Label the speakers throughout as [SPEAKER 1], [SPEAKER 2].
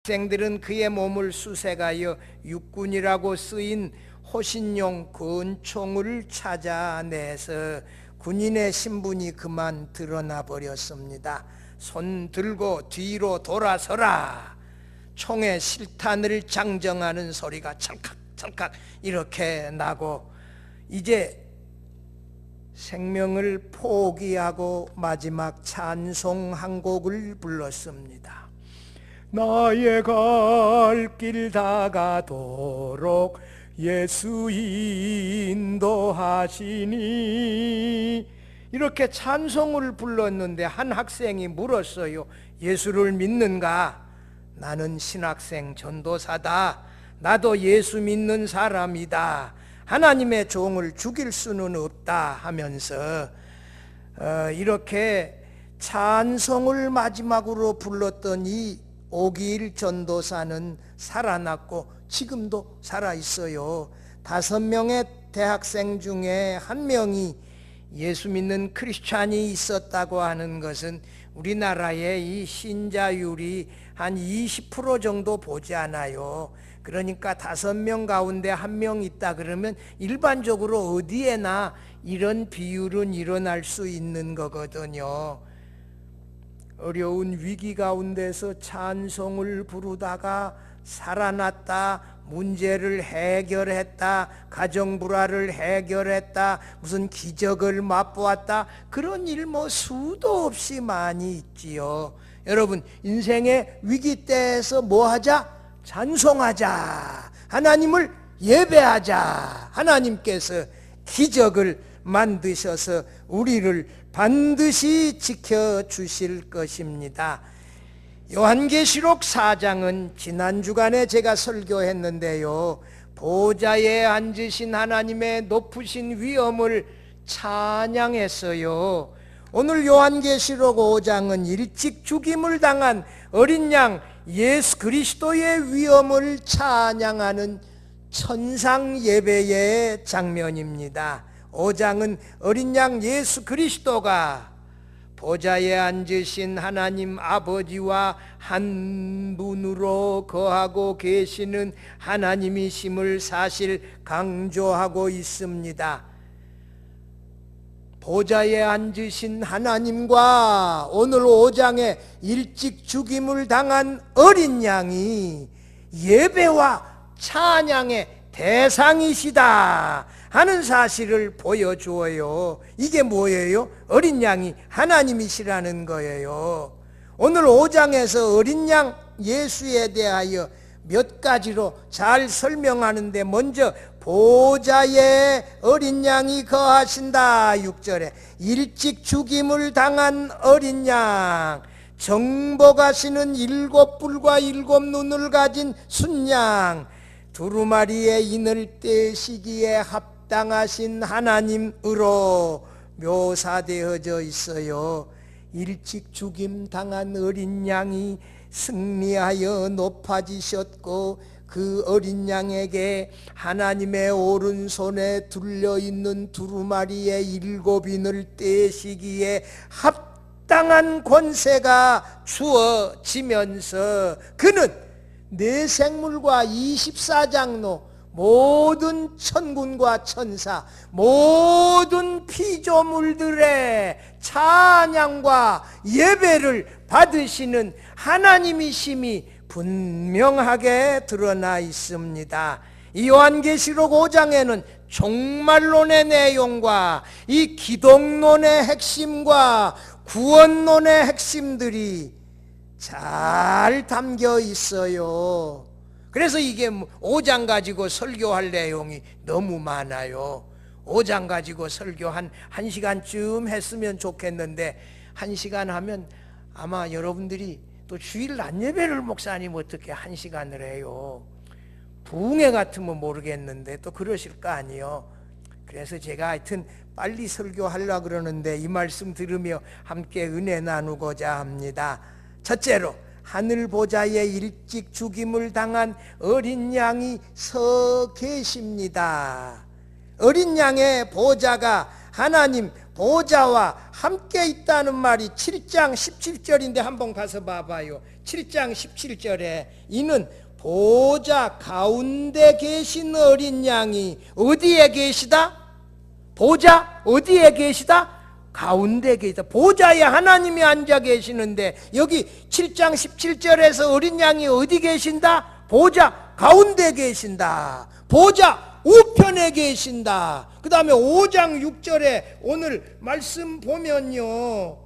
[SPEAKER 1] 학생들은 그의 몸을 수색하여 육군이라고 쓰인 호신용 권총을 찾아내서 군인의 신분이 그만 드러나 버렸습니다. 손 들고 뒤로 돌아서라. 총의 실탄을 장정하는 소리가 찰칵찰칵 이렇게 나고 이제 생명을 포기하고 마지막 찬송 한 곡을 불렀습니다. 나의 갈 길 다가도록 예수 인도하시니 이렇게 찬송을 불렀는데 한 학생이 물었어요. 예수를 믿는가? 나는 신학생 전도사다. 나도 예수 믿는 사람이다. 하나님의 종을 죽일 수는 없다 하면서 이렇게 찬송을 마지막으로 불렀던 이 오기일 전도사는 살아났고 지금도 살아있어요. 5명의 대학생 중에 1명이 예수 믿는 크리스찬이 있었다고 하는 것은 우리나라의 이 신자율이 한 20% 정도 보지 않아요. 그러니까 5명 가운데 1명 있다 그러면 일반적으로 어디에나 이런 비율은 일어날 수 있는 거거든요. 어려운 위기 가운데서 찬송을 부르다가 살아났다, 문제를 해결했다, 가정불화를 해결했다, 무슨 기적을 맛보았다, 그런 일 수도 없이 많이 있지요. 여러분, 인생의 위기 때에서 뭐 하자? 찬송하자. 하나님을 예배하자. 하나님께서 기적을 만드셔서 우리를 반드시 지켜주실 것입니다. 요한계시록 4장은 지난 주간에 제가 설교했는데요, 보좌에 앉으신 하나님의 높으신 위엄을 찬양했어요. 오늘 요한계시록 5장은 일찍 죽임을 당한 어린 양 예수 그리스도의 위엄을 찬양하는 천상 예배의 장면입니다. 5장은 어린 양 예수 그리스도가 보좌에 앉으신 하나님 아버지와 한 분으로 거하고 계시는 하나님이심을 사실 강조하고 있습니다. 보좌에 앉으신 하나님과 오늘 5장에 일찍 죽임을 당한 어린 양이 예배와 찬양의 대상이시다 하는 사실을 보여주어요. 이게 뭐예요? 어린 양이 하나님이시라는 거예요. 오늘 5장에서 어린 양 예수에 대하여 몇 가지로 잘 설명하는데, 먼저 보좌에 어린 양이 거하신다. 6절에 일찍 죽임을 당한 어린 양, 정복하시는 7뿔과 7눈을 가진 순양, 두루마리의 인을 떼시기에 합당하신 하나님으로 묘사되어져 있어요. 일찍 죽임 당한 어린 양이 승리하여 높아지셨고, 그 어린 양에게 하나님의 오른손에 둘려있는 두루마리의 7인을 떼시기에 합당한 권세가 주어지면서 그는 내 생물과 24장로 모든 천군과 천사, 모든 피조물들의 찬양과 예배를 받으시는 하나님이심이 분명하게 드러나 있습니다. 이 요한계시록 5장에는 종말론의 내용과 이 기독론의 핵심과 구원론의 핵심들이 잘 담겨 있어요. 그래서 이게 5장 가지고 설교할 내용이 너무 많아요. 5장 가지고 설교 한 1시간쯤 했으면 좋겠는데 1시간 하면 아마 여러분들이 또 주일 낮 예배를 목사님 어떻게 1시간을 해요? 부흥회 같으면 모르겠는데 또 그러실 거 아니에요. 그래서 제가 하여튼 빨리 설교하려고 그러는데 이 말씀 들으며 함께 은혜 나누고자 합니다. 첫째로, 하늘 보좌에 일찍 죽임을 당한 어린 양이 서 계십니다. 어린 양의 보좌가 하나님 보좌와 함께 있다는 말이 7장 17절인데 한번 가서 봐봐요. 7장 17절에 이는 보좌 가운데 계신 어린 양이 어디에 계시다? 보좌 어디에 계시다? 가운데 계시다. 보좌에 하나님이 앉아 계시는데 여기 7장 17절에서 어린 양이 어디 계신다? 보좌 가운데 계신다. 보좌 우편에 계신다. 그 다음에 5장 6절에 오늘 말씀 보면요,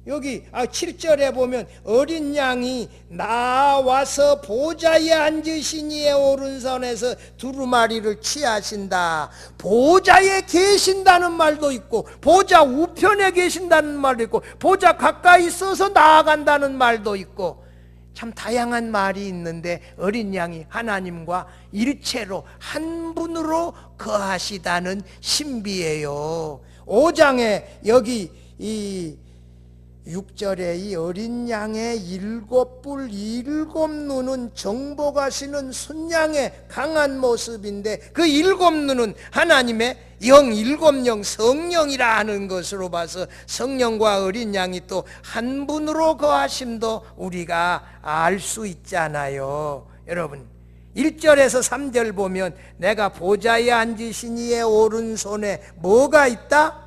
[SPEAKER 1] 여기 7절에 보면 어린 양이 나와서 보좌에 앉으신 이의 오른손에서 두루마리를 취하신다. 보좌에 계신다는 말도 있고 보좌 우편에 계신다는 말도 있고 보좌 가까이 있어서 나아간다는 말도 있고 참 다양한 말이 있는데 어린 양이 하나님과 일체로 한 분으로 거하시다는 신비예요. 5장에 여기 이 6절에 이 어린 양의 7뿔 7눈은 정복하시는 순양의 강한 모습인데 그 7눈은 하나님의 영 7영 성령이라 하는 것으로 봐서 성령과 어린 양이 또 한 분으로 거하심도 우리가 알 수 있잖아요. 여러분 1절에서 3절 보면 내가 보좌에 앉으신 이의 오른손에 뭐가 있다?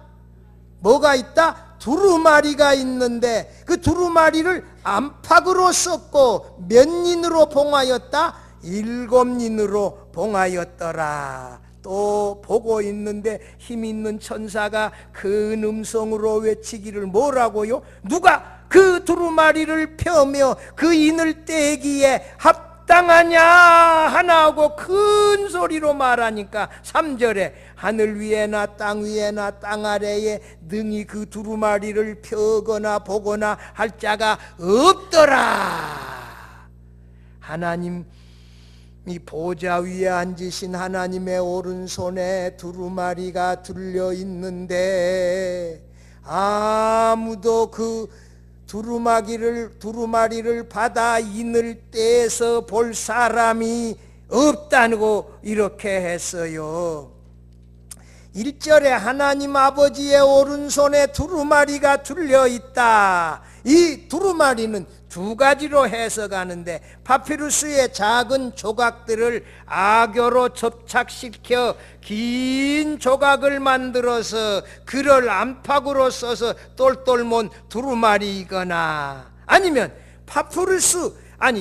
[SPEAKER 1] 뭐가 있다? 두루마리가 있는데 그 두루마리를 안팎으로 썼고 몇 인으로 봉하였다? 7인으로 봉하였더라. 또 보고 있는데 힘 있는 천사가 큰 음성으로 외치기를 뭐라고요? 누가 그 두루마리를 펴며 그 인을 떼기에 합당하냐 하나 하고 큰 소리로 말하니까 3절에 하늘 위에나 땅 위에나 땅 아래에 능히 그 두루마리를 펴거나 보거나 할 자가 없더라. 하나님 이 보좌 위에 앉으신 하나님의 오른손에 두루마리가 들려 있는데 아무도 그 두루마리를 받아 인을 떼서 볼 사람이 없다고 이렇게 했어요. 1절에 하나님 아버지의 오른손에 두루마리가 들려 있다. 이 두루마리는 두 가지로 해석하는데 파피루스의 작은 조각들을 악교로 접착시켜 긴 조각을 만들어서 그를 안팎으로 써서 똘똘 몬 두루마리이거나 아니면 파피루스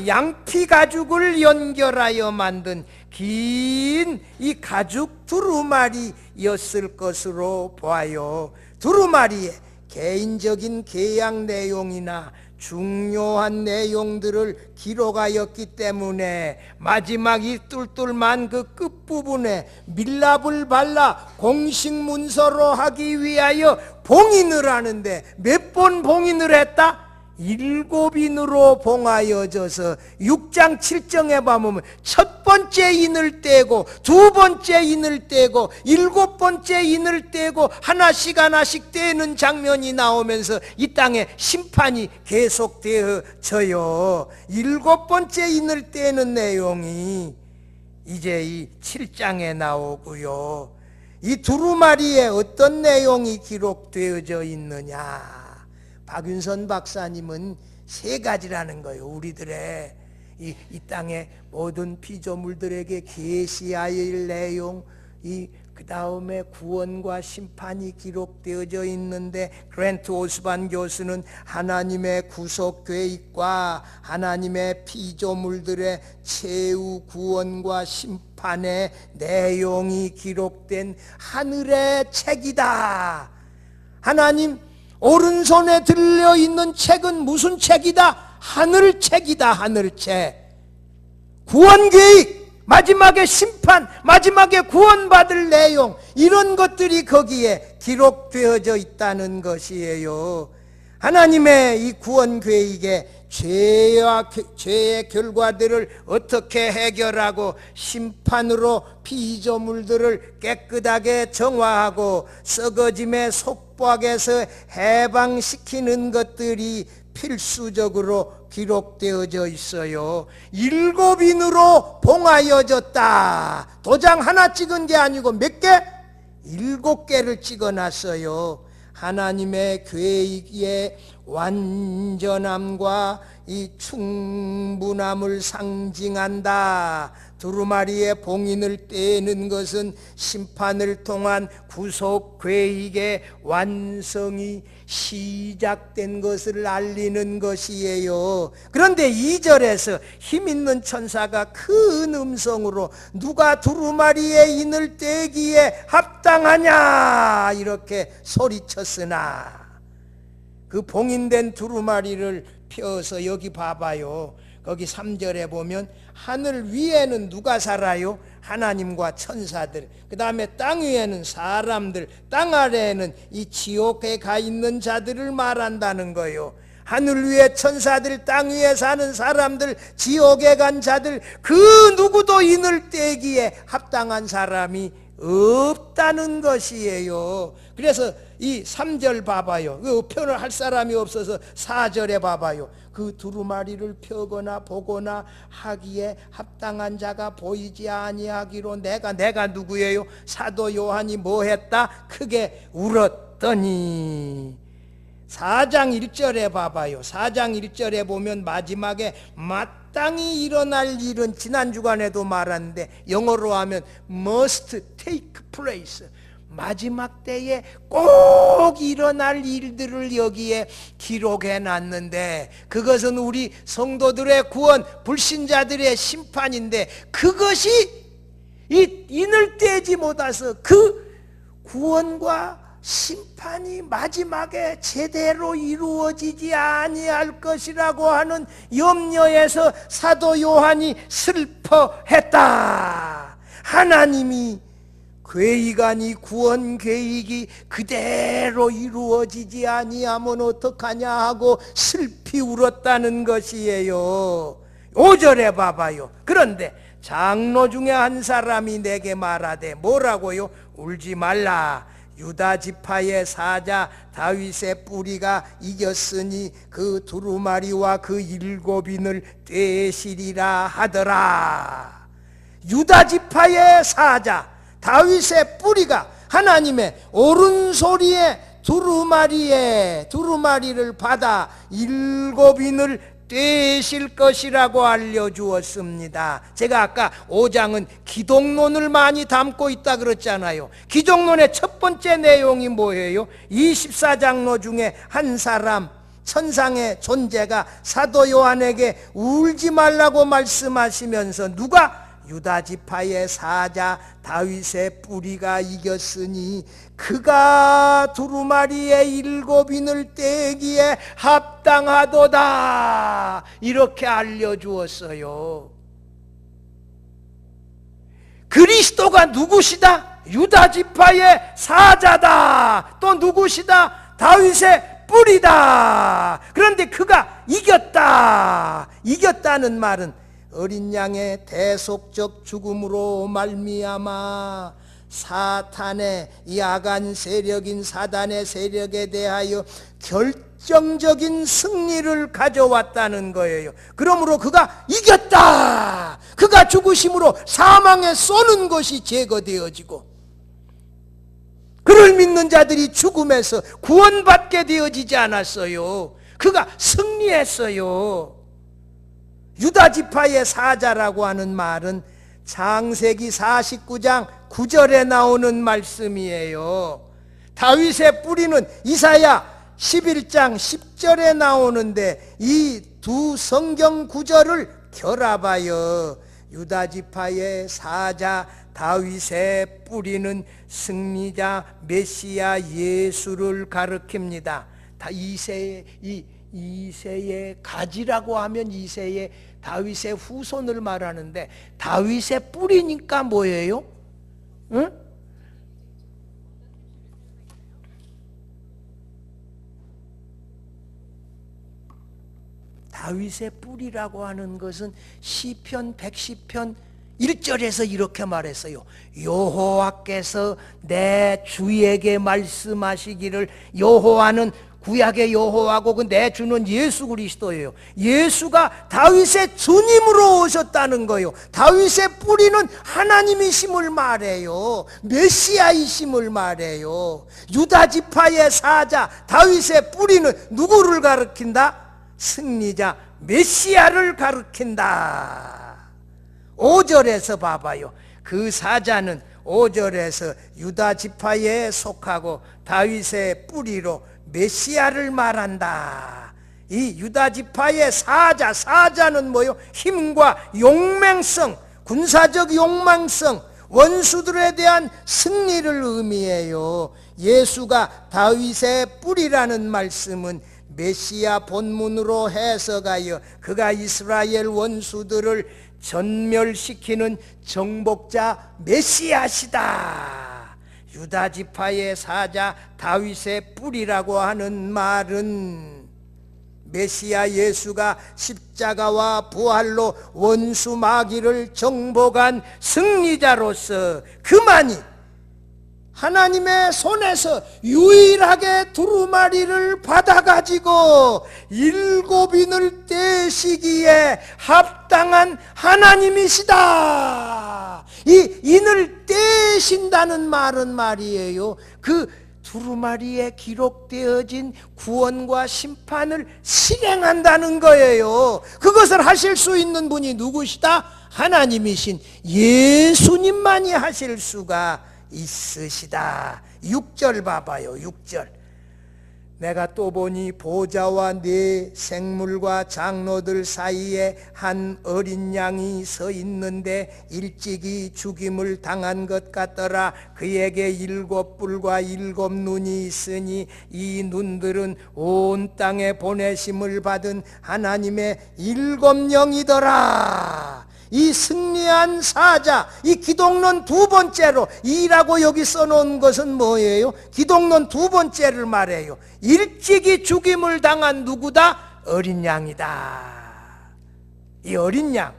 [SPEAKER 1] 양피 가죽을 연결하여 만든 긴 이 가죽 두루마리였을 것으로 보아요. 두루마리에 개인적인 계약 내용이나 중요한 내용들을 기록하였기 때문에 마지막 이 뚫뚫만 그 끝부분에 밀랍을 발라 공식 문서로 하기 위하여 봉인을 하는데 몇 번 봉인을 했다? 7인으로 봉하여져서 6장 7정에 보면 첫 번째 인을 떼고 두 번째 인을 떼고 7번째 인을 떼고 하나씩 떼는 장면이 나오면서 이 땅에 심판이 계속되어져요. 7번째 인을 떼는 내용이 이제 이 7장에 나오고요. 이 두루마리에 어떤 내용이 기록되어져 있느냐? 박윤선 박사님은 세 가지라는 거예요. 우리들의 이 땅의 모든 피조물들에게 계시할 내용, 그 다음에 구원과 심판이 기록되어져 있는데 그랜트 오스반 교수는 하나님의 구속 계획과 하나님의 피조물들의 최후 구원과 심판의 내용이 기록된 하늘의 책이다. 하나님 오른손에 들려있는 책은 무슨 책이다? 하늘책이다. 하늘책. 구원계획, 마지막에 심판, 마지막에 구원받을 내용, 이런 것들이 거기에 기록되어져 있다는 것이에요. 하나님의 이 구원계획에 죄의 결과들을 어떻게 해결하고 심판으로 피조물들을 깨끗하게 정화하고 썩어짐의 속박에서 해방시키는 것들이 필수적으로 기록되어져 있어요. 7인으로 봉하여졌다. 도장 하나 찍은 게 아니고 몇 개? 7개를 찍어놨어요. 하나님의 계획의 완전함과 이 충분함을 상징한다. 두루마리의 봉인을 떼는 것은 심판을 통한 구속 계획의 완성이 시작된 것을 알리는 것이에요. 그런데 2절에서 힘있는 천사가 큰 음성으로 누가 두루마리의 인을 떼기에 합당하냐 이렇게 소리쳤으나 그 봉인된 두루마리를 펴서 여기 봐봐요. 거기 3절에 보면 하늘 위에는 누가 살아요? 하나님과 천사들. 그 다음에 땅 위에는 사람들, 땅 아래에는 이 지옥에 가 있는 자들을 말한다는 거예요. 하늘 위에 천사들, 땅 위에 사는 사람들, 지옥에 간 자들, 그 누구도 인을 떼기에 합당한 사람이 없다는 것이에요. 그래서 이 3절 봐봐요. 그 표현을 할 사람이 없어서 4절에 봐봐요. 그 두루마리를 펴거나 보거나 하기에 합당한 자가 보이지 아니하기로 내가 누구예요? 사도 요한이 뭐 했다? 크게 울었더니 4장 1절에 봐봐요. 4장 1절에 보면 마지막에 마땅히 일어날 일은 지난 주간에도 말았는데 영어로 하면 must take place. 마지막 때에 꼭 일어날 일들을 여기에 기록해 놨는데 그것은 우리 성도들의 구원, 불신자들의 심판인데 그것이 이 인을 떼지 못해서 그 구원과 심판이 마지막에 제대로 이루어지지 아니할 것이라고 하는 염려에서 사도 요한이 슬퍼했다. 하나님이 계획아니 구원 계획이 그대로 이루어지지 아니하면 어떡하냐 하고 슬피 울었다는 것이에요. 5절에 봐봐요. 그런데 장로 중에 한 사람이 내게 말하되 뭐라고요? 울지 말라. 유다 지파의 사자 다윗의 뿌리가 이겼으니 그 두루마리와 그 7인을 떼시리라 하더라. 유다 지파의 사자 다윗의 뿌리가 하나님의 오른소리에 두루마리를 받아 7인을 떼실 것이라고 알려주었습니다. 제가 아까 5장은 기독론을 많이 담고 있다 그랬잖아요. 기독론의 첫 번째 내용이 뭐예요? 24장로 중에 한 사람 천상의 존재가 사도 요한에게 울지 말라고 말씀하시면서 누가? 유다 지파의 사자 다윗의 뿌리가 이겼으니 그가 두루마리의 7인을 떼기에 합당하도다 이렇게 알려주었어요. 그리스도가 누구시다? 유다 지파의 사자다. 또 누구시다? 다윗의 뿌리다. 그런데 그가 이겼다는 말은 어린 양의 대속적 죽음으로 말미암아 사탄의 야간 세력인 사단의 세력에 대하여 결정적인 승리를 가져왔다는 거예요. 그러므로 그가 이겼다. 그가 죽으심으로 사망에 쏘는 것이 제거되어지고 그를 믿는 자들이 죽음에서 구원받게 되어지지 않았어요. 그가 승리했어요. 유다 지파의 사자라고 하는 말은 창세기 49장 9절에 나오는 말씀이에요. 다윗의 뿌리는 이사야 11장 10절에 나오는데 이 두 성경 구절을 결합하여 유다 지파의 사자 다윗의 뿌리는 승리자 메시아 예수를 가리킵니다. 이새의 가지라고 하면 이새의 다윗의 후손을 말하는데 다윗의 뿌리니까 뭐예요? 응? 다윗의 뿌리라고 하는 것은 시편 110편 1절에서 이렇게 말했어요. 여호와께서 내 주에게 말씀하시기를 여호와는 구약의 여호와고 그 내 주는 예수 그리스도예요. 예수가 다윗의 주님으로 오셨다는 거예요. 다윗의 뿌리는 하나님이심을 말해요. 메시아이심을 말해요. 유다 지파의 사자 다윗의 뿌리는 누구를 가리킨다? 승리자 메시아를 가리킨다. 5절에서 봐봐요. 그 사자는 5절에서 유다 지파에 속하고 다윗의 뿌리로 메시아를 말한다. 이 유다 지파의 사자는 뭐요? 힘과 용맹성, 군사적 용맹성, 원수들에 대한 승리를 의미해요. 예수가 다윗의 뿌리라는 말씀은 메시아 본문으로 해석하여 그가 이스라엘 원수들을 전멸시키는 정복자 메시아시다. 유다 지파의 사자 다윗의 뿌리라고 하는 말은 메시아 예수가 십자가와 부활로 원수 마귀를 정복한 승리자로서 그만이 하나님의 손에서 유일하게 두루마리를 받아가지고 7인을 떼시기에 합당한 하나님이시다. 이 인을 떼신다는 말은 말이에요, 그 두루마리에 기록되어진 구원과 심판을 실행한다는 거예요. 그것을 하실 수 있는 분이 누구시다? 하나님이신 예수님만이 하실 수가 있으시다. 6절 봐봐요. 6절. 내가 또 보니 보좌와 네 생물과 장로들 사이에 한 어린 양이 서 있는데 일찍이 죽임을 당한 것 같더라. 그에게 7뿔과 7눈이 있으니 이 눈들은 온 땅에 보내심을 받은 하나님의 7영이더라. 이 승리한 사자, 이 기독론 두 번째로 이라고 여기 써놓은 것은 뭐예요? 기독론 두 번째를 말해요. 일찍이 죽임을 당한 누구다? 어린 양이다. 이 어린 양,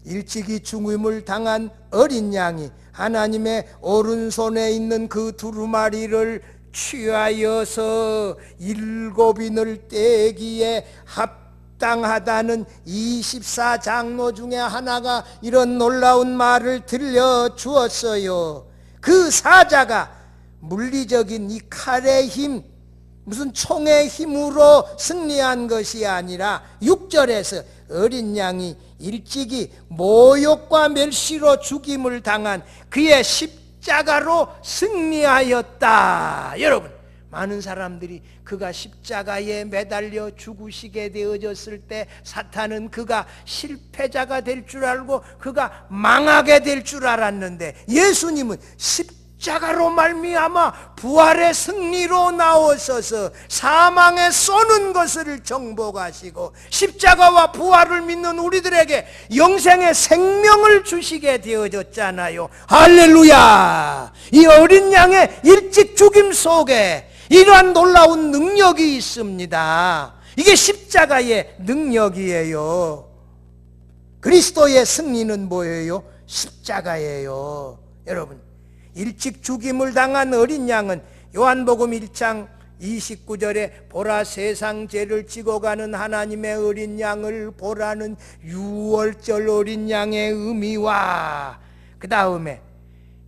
[SPEAKER 1] 일찍이 죽임을 당한 어린 양이 하나님의 오른손에 있는 그 두루마리를 취하여서 7인을 떼기에 합당하다는 24장로 중에 하나가 이런 놀라운 말을 들려주었어요. 그 사자가 물리적인 이 칼의 힘, 무슨 총의 힘으로 승리한 것이 아니라 6절에서 어린 양이 일찍이 모욕과 멸시로 죽임을 당한 그의 십자가로 승리하였다. 여러분, 많은 사람들이 그가 십자가에 매달려 죽으시게 되어졌을 때 사탄은 그가 실패자가 될 줄 알고 그가 망하게 될 줄 알았는데, 예수님은 십자가로 말미암아 부활의 승리로 나오셔서 사망에 쏘는 것을 정복하시고 십자가와 부활을 믿는 우리들에게 영생의 생명을 주시게 되어졌잖아요. 할렐루야! 이 어린 양의 일찍 죽임 속에 이러한 놀라운 능력이 있습니다. 이게 십자가의 능력이에요. 그리스도의 승리는 뭐예요? 십자가예요. 여러분, 일찍 죽임을 당한 어린 양은 요한복음 1장 29절에 보라 세상 죄를 지고 가는 하나님의 어린 양을 보라는 유월절 어린 양의 의미와 그 다음에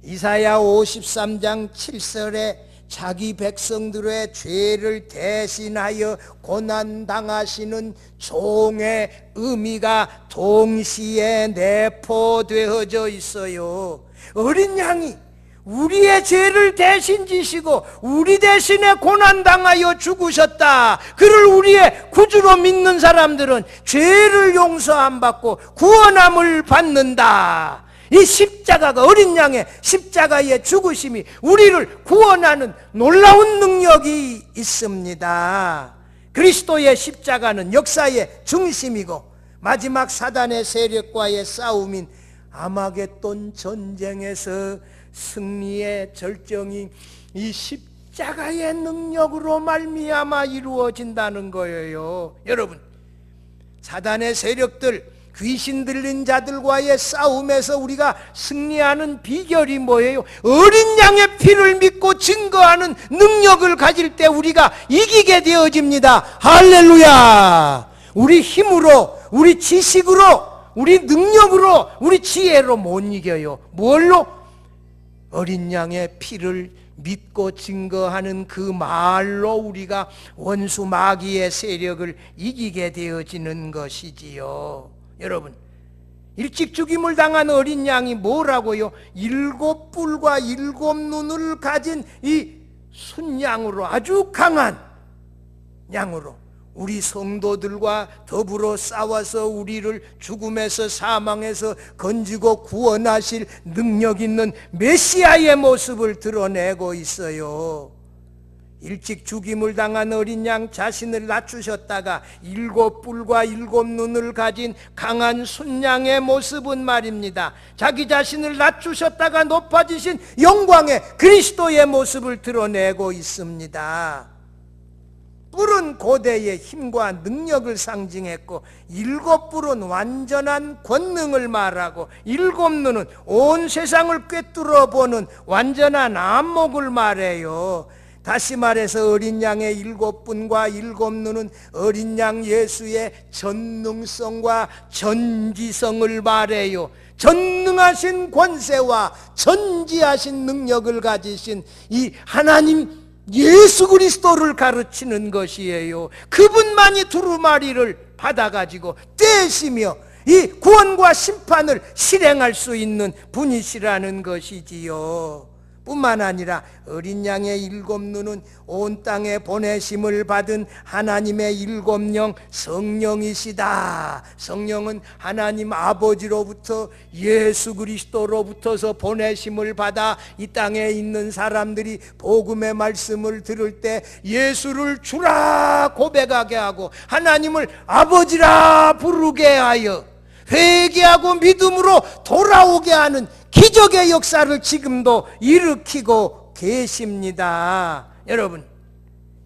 [SPEAKER 1] 이사야 53장 7절에 자기 백성들의 죄를 대신하여 고난당하시는 종의 의미가 동시에 내포되어져 있어요. 어린 양이 우리의 죄를 대신 지시고 우리 대신에 고난당하여 죽으셨다. 그를 우리의 구주로 믿는 사람들은 죄를 용서 안 받고 구원함을 받는다. 이 십자가가, 어린 양의 십자가의 죽으심이 우리를 구원하는 놀라운 능력이 있습니다. 그리스도의 십자가는 역사의 중심이고 마지막 사단의 세력과의 싸움인 아마겟돈 전쟁에서 승리의 절정이 이 십자가의 능력으로 말미암아 이루어진다는 거예요. 여러분, 사단의 세력들, 귀신 들린 자들과의 싸움에서 우리가 승리하는 비결이 뭐예요? 어린 양의 피를 믿고 증거하는 능력을 가질 때 우리가 이기게 되어집니다. 할렐루야! 우리 힘으로, 우리 지식으로, 우리 능력으로, 우리 지혜로 못 이겨요. 뭘로? 어린 양의 피를 믿고 증거하는 그 말로 우리가 원수 마귀의 세력을 이기게 되어지는 것이지요. 여러분, 일찍 죽임을 당한 어린 양이 뭐라고요? 7뿔과 7눈을 가진 이 순양으로, 아주 강한 양으로 우리 성도들과 더불어 싸워서 우리를 죽음에서 사망에서 건지고 구원하실 능력 있는 메시아의 모습을 드러내고 있어요. 일찍 죽임을 당한 어린 양 자신을 낮추셨다가 7뿔과 7눈을 가진 강한 순양의 모습은 말입니다, 자기 자신을 낮추셨다가 높아지신 영광의 그리스도의 모습을 드러내고 있습니다. 뿔은 고대의 힘과 능력을 상징했고 7뿔은 완전한 권능을 말하고 7눈은 온 세상을 꿰뚫어 보는 완전한 안목을 말해요. 다시 말해서 어린 양의 7뿔과 7눈은 어린 양 예수의 전능성과 전지성을 말해요. 전능하신 권세와 전지하신 능력을 가지신 이 하나님 예수 그리스도를 가르치는 것이에요. 그분만이 두루마리를 받아가지고 떼시며 이 구원과 심판을 실행할 수 있는 분이시라는 것이지요. 뿐만 아니라 어린 양의 7눈은 온 땅에 보내심을 받은 하나님의 7영 성령이시다. 성령은 하나님 아버지로부터 예수 그리스도로부터서 보내심을 받아 이 땅에 있는 사람들이 복음의 말씀을 들을 때 예수를 주라 고백하게 하고 하나님을 아버지라 부르게 하여 회개하고 믿음으로 돌아오게 하는 기적의 역사를 지금도 일으키고 계십니다. 여러분,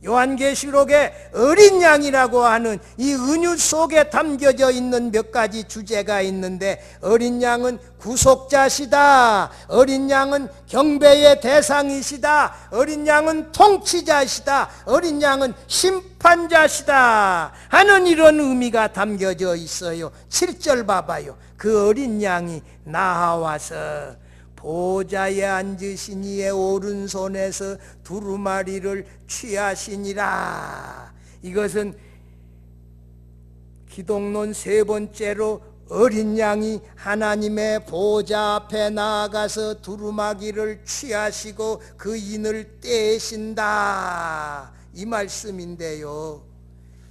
[SPEAKER 1] 요한계시록에 어린 양이라고 하는 이 은유 속에 담겨져 있는 몇 가지 주제가 있는데, 어린 양은 구속자시다, 어린 양은 경배의 대상이시다, 어린 양은 통치자시다, 어린 양은 심판자시다 하는 이런 의미가 담겨져 있어요. 7절 봐봐요. 그 어린 양이 나와서 보좌에 앉으신 이의 오른손에서 두루마리를 취하시니라. 이것은 기독론 세 번째로 어린 양이 하나님의 보좌 앞에 나아가서 두루마기를 취하시고 그 인을 떼신다, 이 말씀인데요.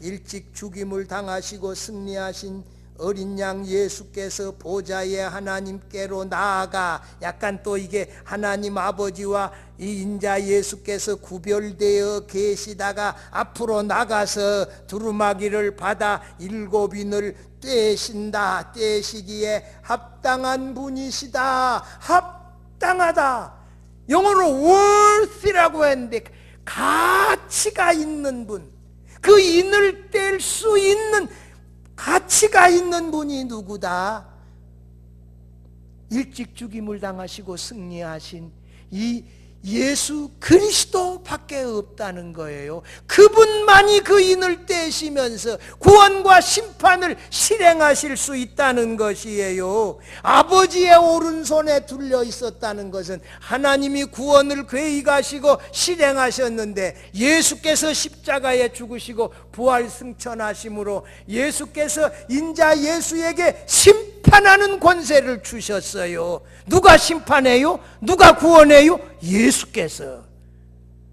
[SPEAKER 1] 일찍 죽임을 당하시고 승리하신 어린 양 예수께서 보좌에 하나님께로 나아가, 약간 또 이게 하나님 아버지와 이 인자 예수께서 구별되어 계시다가 앞으로 나가서 두루마기를 받아 7인을 떼신다. 떼시기에 합당한 분이시다. 합당하다. 영어로 worthy라고 했는데 가치가 있는 분, 그 인을 뗄 수 있는 가치가 있는 분이 누구다? 일찍 죽임을 당하시고 승리하신 이 예수 그리스도밖에 없다는 거예요. 그분만이 그 인을 떼시면서 구원과 심판을 실행하실 수 있다는 것이에요. 아버지의 오른손에 둘려 있었다는 것은 하나님이 구원을 계획하시고 실행하셨는데, 예수께서 십자가에 죽으시고 부활 승천하심으로 예수께서 인자 예수에게 심판하는 권세를 주셨어요. 누가 심판해요? 누가 구원해요? 예수께서.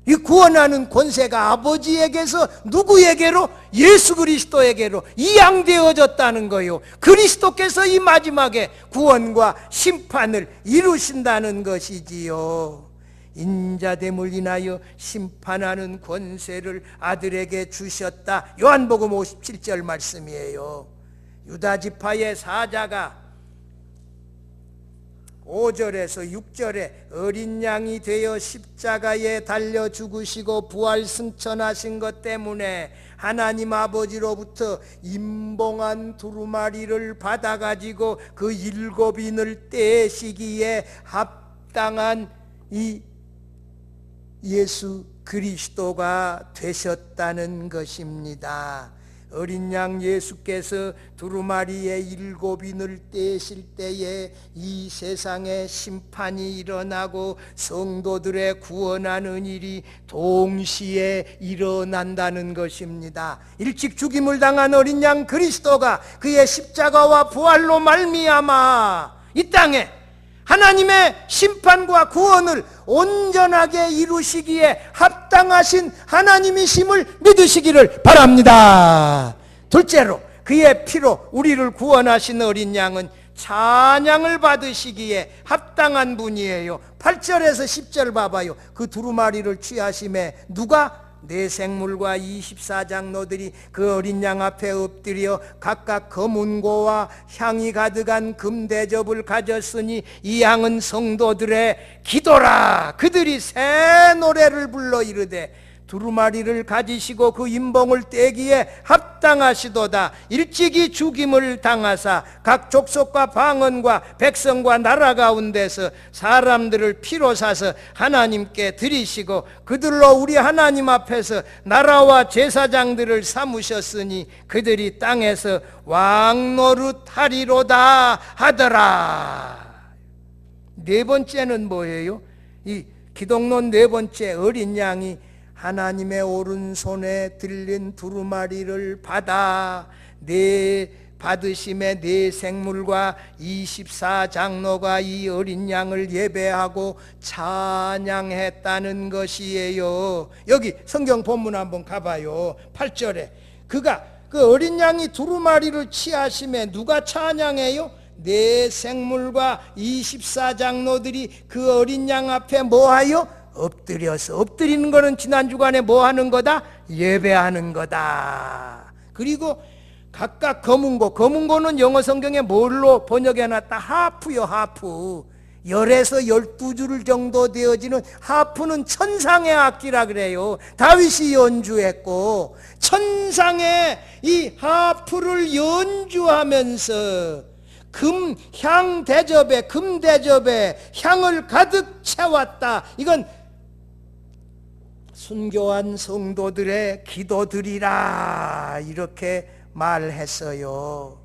[SPEAKER 1] 이 구원하는 권세가 아버지에게서 누구에게로? 예수 그리스도에게로 이양되어졌다는 거예요. 그리스도께서 이 마지막에 구원과 심판을 이루신다는 것이지요. 인자됨을 인하여 심판하는 권세를 아들에게 주셨다. 요한복음 57절 말씀이에요. 유다 지파의 사자가 5절에서 6절에 어린 양이 되어 십자가에 달려 죽으시고 부활 승천하신 것 때문에 하나님 아버지로부터 임봉한 두루마리를 받아가지고 그 7인을 떼시기에 합당한 이 예수 그리스도가 되셨다는 것입니다. 어린 양 예수께서 두루마리의 7인을 떼실 때에 이 세상에 심판이 일어나고 성도들의 구원하는 일이 동시에 일어난다는 것입니다. 일찍 죽임을 당한 어린 양 그리스도가 그의 십자가와 부활로 말미암아 이 땅에 하나님의 심판과 구원을 온전하게 이루시기에 합당하신 하나님이심을 믿으시기를 바랍니다. 둘째로 그의 피로 우리를 구원하신 어린 양은 찬양을 받으시기에 합당한 분이에요. 8절에서 10절 봐봐요. 그 두루마리를 취하심에 누가? 네 생물과 24장로들이 그 어린 양 앞에 엎드려 각각 검은고와 향이 가득한 금대접을 가졌으니 이 양은 성도들의 기도라. 그들이 새 노래를 불러 이르되 두루마리를 가지시고 그 임봉을 떼기에 합당하시도다. 일찍이 죽임을 당하사 각 족속과 방언과 백성과 나라 가운데서 사람들을 피로 사서 하나님께 드리시고 그들로 우리 하나님 앞에서 나라와 제사장들을 삼으셨으니 그들이 땅에서 왕노릇하리로다 하더라. 네 번째는 뭐예요? 이 기독론 네 번째 어린 양이 하나님의 오른손에 들린 두루마리를 받아 받으심에 네 생물과 24장로가 이 어린 양을 예배하고 찬양했다는 것이에요. 여기 성경 본문 한번 가봐요. 8절에 그가 그 어린 양이 두루마리를 취하심에 누가 찬양해요? 네 생물과 24장로들이 그 어린 양 앞에 뭐하여? 엎드려서. 엎드리는 거는 지난 주간에 뭐 하는 거다? 예배하는 거다. 그리고 각각 검은고는 영어 성경에 뭘로 번역해놨다? 하프요. 하프. 10에서 12줄 정도 되어지는 하프는 천상의 악기라 그래요. 다윗이 연주했고 천상의 이 하프를 연주하면서 금대접에 향을 가득 채웠다. 이건 순교한 성도들의 기도들이라 이렇게 말했어요.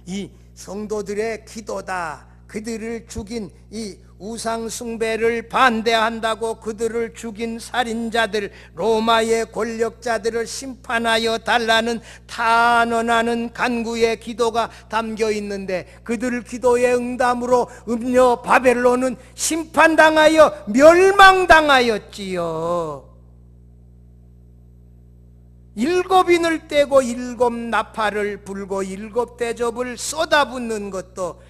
[SPEAKER 1] 이 성도들의 기도다. 그들을 죽인 이 우상 숭배를 반대한다고 그들을 죽인 살인자들, 로마의 권력자들을 심판하여 달라는 탄원하는 간구의 기도가 담겨 있는데 그들 기도의 응답으로 음녀 바벨론은 심판당하여 멸망당하였지요. 7인을 떼고 7 나팔을 불고 7 대접을 쏟아붓는 것도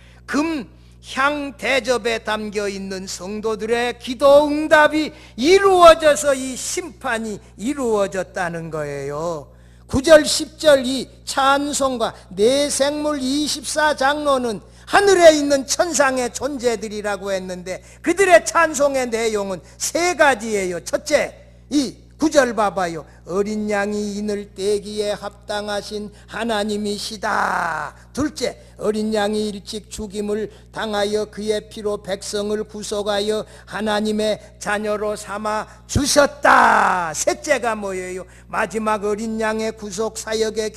[SPEAKER 1] 향 대접에 담겨 있는 성도들의 기도 응답이 이루어져서 이 심판이 이루어졌다는 거예요. 9절 10절 이 찬송과 네 생물 24장로는 하늘에 있는 천상의 존재들이라고 했는데 그들의 찬송의 내용은 3가지예요. 첫째, 이 9절 봐봐요. 어린 양이 인을 떼기에 합당하신 하나님이시다. 둘째, 어린 양이 일찍 죽임을 당하여 그의 피로 백성을 구속하여 하나님의 자녀로 삼아 주셨다. 셋째가 뭐예요? 마지막 어린 양의 구속 사역의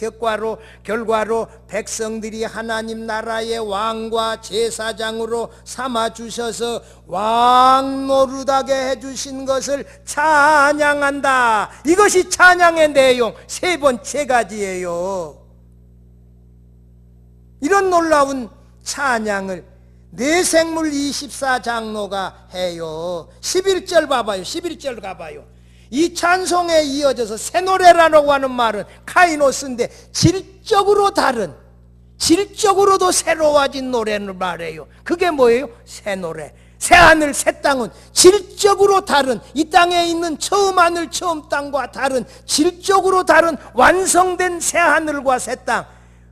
[SPEAKER 1] 결과로 백성들이 하나님 나라의 왕과 제사장으로 삼아 주셔서 왕 노릇하게 해주신 것을 찬양한다. 이것이 찬양의 내용 3가지예요. 이런 놀라운 찬양을 네 생물 24장로가 해요. 11절 봐봐요. 11절 가봐요. 이 찬송에 이어져서 새 노래라고 하는 말은 카이노스인데 질적으로도 새로워진 노래를 말해요. 그게 뭐예요? 새 노래. 새하늘 새 땅은 질적으로 다른, 이 땅에 있는 처음 하늘 처음 땅과 다른 질적으로 다른 완성된 새하늘과 새 땅,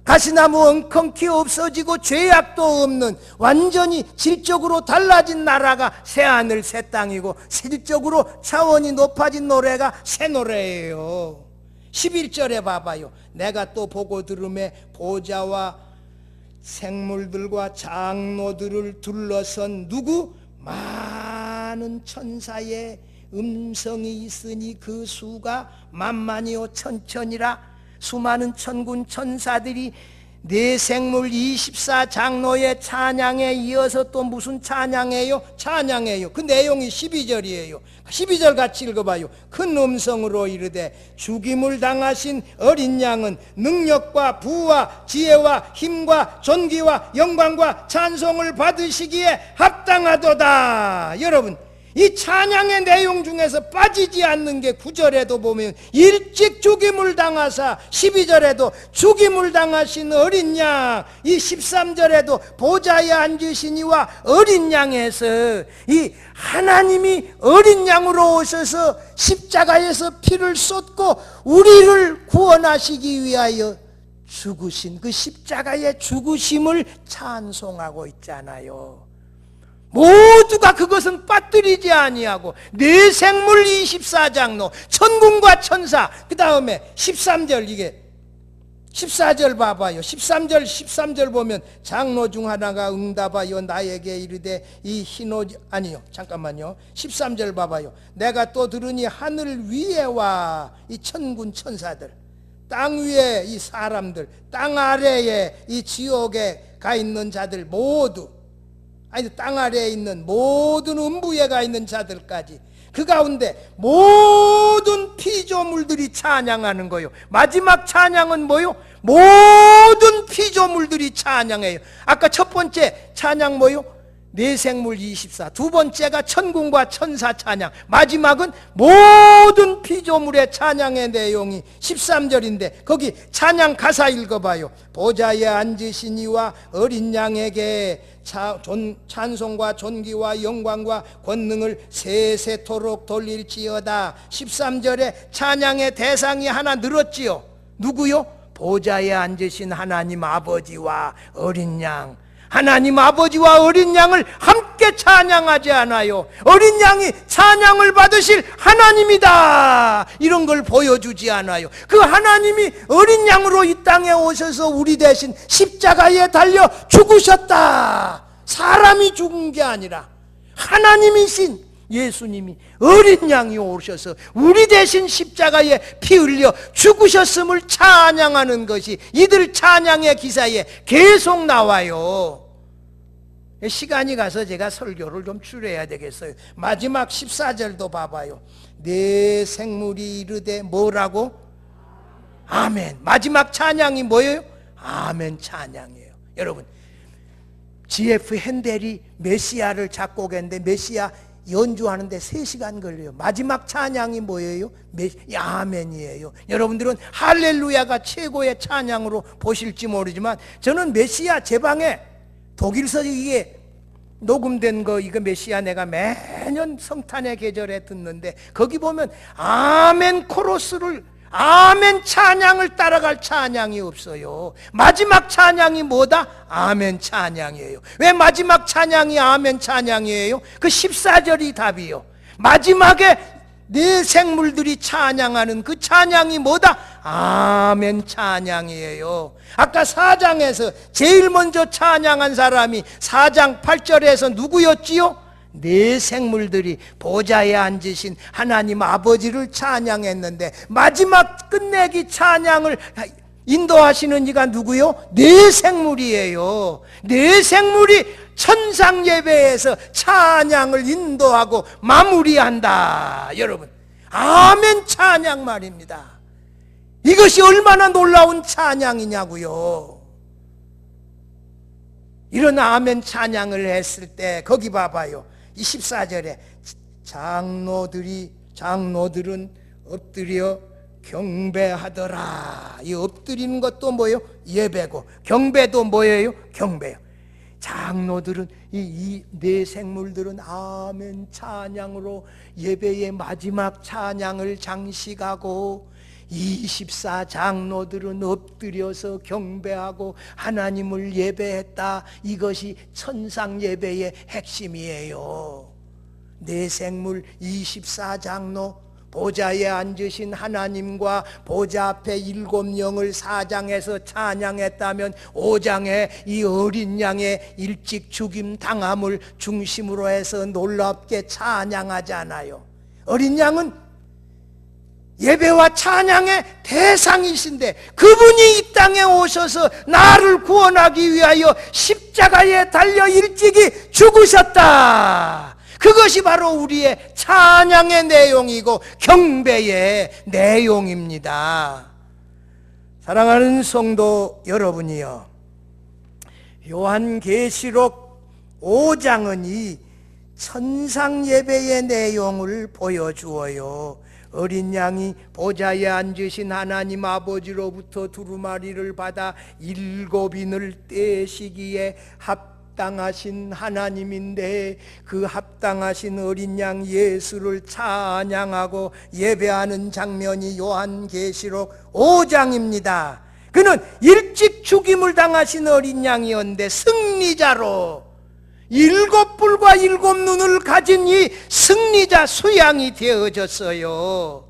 [SPEAKER 1] 가시나무 엉겅퀴 없어지고 죄악도 없는 완전히 질적으로 달라진 나라가 새하늘 새 땅이고 질적으로 차원이 높아진 노래가 새 노래예요. 11절에 봐봐요. 내가 또 보고 들음에 보좌와 생물들과 장로들을 둘러선 누구? 많은 천사의 음성이 있으니 그 수가 만만이요 천천이라. 수많은 천군 천사들이 네 생물 24장로의 찬양에 이어서 또 무슨 찬양이에요? 찬양이에요. 그 내용이 12절이에요 12절 같이 읽어봐요. 큰 음성으로 이르되 죽임을 당하신 어린 양은 능력과 부와 지혜와 힘과 존귀와 영광과 찬송을 받으시기에 합당하도다. 여러분, 이 찬양의 내용 중에서 빠지지 않는 게 9절에도 보면 일찍 죽임을 당하사, 12절에도 죽임을 당하신 어린 양, 이 13절에도 보좌에 앉으시니와 어린 양에서 이 하나님이 어린 양으로 오셔서 십자가에서 피를 쏟고 우리를 구원하시기 위하여 죽으신 그 십자가의 죽으심을 찬송하고 있잖아요. 모두가 그것은 빠뜨리지 아니하고 네 생물 24장로 천군과 천사, 그 다음에 13절, 이게 14절 봐봐요. 13절 보면 장로 중 하나가 응답하여 나에게 이르되 이 흰옷, 아니요 잠깐만요, 13절 봐봐요. 내가 또 들으니 하늘 위에와 이 천군 천사들, 땅 위에 이 사람들, 땅 아래에 이 지옥에 가 있는 자들 모두, 아니 땅 아래에 있는 모든 음부에 가 있는 자들까지, 그 가운데 모든 피조물들이 찬양하는 거요. 마지막 찬양은 뭐요? 모든 피조물들이 찬양해요. 아까 첫 번째 찬양 뭐요? 네 생물 24. 두 번째가 천군과 천사 찬양. 마지막은 모든 피조물의 찬양의 내용이 13절인데 거기 찬양 가사 읽어봐요. 보좌에 앉으시니와 어린 양에게 찬송과 존귀와 영광과 권능을 세세토록 돌릴지어다. 13절에 찬양의 대상이 하나 늘었지요. 누구요? 보좌에 앉으신 하나님 아버지와 어린 양. 하나님 아버지와 어린 양을 함께 찬양하지 않아요. 어린 양이 찬양을 받으실 하나님이다, 이런 걸 보여주지 않아요. 그 하나님이 어린 양으로 이 땅에 오셔서 우리 대신 십자가에 달려 죽으셨다. 사람이 죽은 게 아니라 하나님이신 예수님이 어린 양이 오셔서 우리 대신 십자가에 피 흘려 죽으셨음을 찬양하는 것이 이들 찬양의 기사에 계속 나와요. 시간이 가서 제가 설교를 좀 줄여야 되겠어요. 마지막 14절도 봐봐요. 네 생물이 이르되 뭐라고? 아멘. 마지막 찬양이 뭐예요? 아멘 찬양이에요. 여러분, G.F. 핸델이 메시아를 작곡했는데 메시아 연주하는데 3시간 걸려요. 마지막 찬양이 뭐예요? 아멘이에요. 여러분들은 할렐루야가 최고의 찬양으로 보실지 모르지만 저는 메시아 제 방에 독일서 이게 녹음된 거, 이거 메시아 내가 매년 성탄의 계절에 듣는데 거기 보면 아멘 코러스를, 아멘 찬양을 따라갈 찬양이 없어요. 마지막 찬양이 뭐다? 아멘 찬양이에요. 왜 마지막 찬양이 아멘 찬양이에요? 그 14절이 답이요. 마지막에 네 생물들이 찬양하는 그 찬양이 뭐다? 아멘 찬양이에요. 아까 4장에서 제일 먼저 찬양한 사람이 4장 8절에서 누구였지요? 네 생물들이 보좌에 앉으신 하나님 아버지를 찬양했는데 마지막 끝내기 찬양을 인도하시는 이가 누구요? 네 생물이에요. 네 생물이 천상 예배에서 찬양을 인도하고 마무리한다. 여러분, 아멘 찬양 말입니다. 이것이 얼마나 놀라운 찬양이냐고요. 이런 아멘 찬양을 했을 때 거기 봐봐요. 이 14절에 장로들은 엎드려 경배하더라. 이 엎드리는 것도 뭐예요? 예배고, 경배도 뭐예요? 경배요. 장로들은 이 네 생물들은 아멘 찬양으로 예배의 마지막 찬양을 장식하고 24장로들은 엎드려서 경배하고 하나님을 예배했다. 이것이 천상 예배의 핵심이에요. 내생물 24장로, 보좌에 앉으신 하나님과 보좌 앞에 7영을 4장에서 찬양했다면 5장에 이 어린 양의 일찍 죽임 당함을 중심으로 해서 놀랍게 찬양하잖아요. 어린 양은 예배와 찬양의 대상이신데 그분이 이 땅에 오셔서 나를 구원하기 위하여 십자가에 달려 일찍이 죽으셨다. 그것이 바로 우리의 찬양의 내용이고 경배의 내용입니다. 사랑하는 성도 여러분이요, 요한계시록 5장은 이 천상 예배의 내용을 보여주어요. 어린 양이 보좌에 앉으신 하나님 아버지로부터 두루마리를 받아 7인을 떼시기에 합당하신 하나님인데, 그 합당하신 어린 양 예수를 찬양하고 예배하는 장면이 요한계시록 5장입니다. 그는 일찍 죽임을 당하신 어린 양이었는데 승리자로 7뿔과 7눈을 가진 이 승리자 수양이 되어졌어요.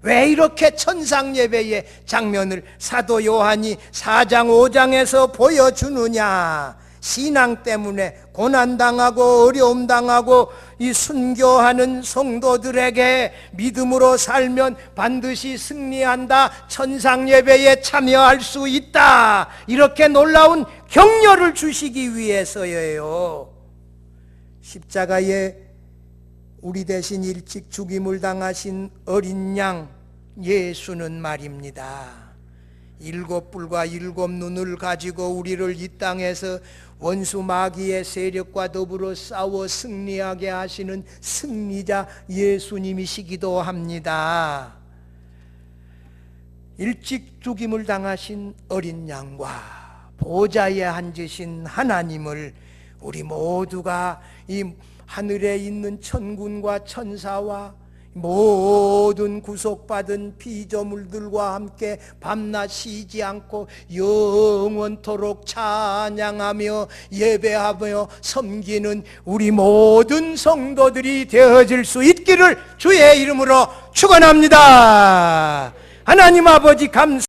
[SPEAKER 1] 왜 이렇게 천상 예배의 장면을 사도 요한이 4장 5장에서 보여주느냐? 신앙 때문에 고난당하고 어려움당하고 이 순교하는 성도들에게 믿음으로 살면 반드시 승리한다, 천상 예배에 참여할 수 있다, 이렇게 놀라운 격려를 주시기 위해서예요. 십자가에 우리 대신 일찍 죽임을 당하신 어린 양 예수는 말입니다, 7뿔과 7눈을 가지고 우리를 이 땅에서 원수 마귀의 세력과 더불어 싸워 승리하게 하시는 승리자 예수님이시기도 합니다. 일찍 죽임을 당하신 어린 양과 보좌에 앉으신 하나님을 우리 모두가 이 하늘에 있는 천군과 천사와 모든 구속받은 피조물들과 함께 밤낮 쉬지 않고 영원토록 찬양하며 예배하며 섬기는 우리 모든 성도들이 되어질 수 있기를 주의 이름으로 축원합니다. 하나님 아버지 감사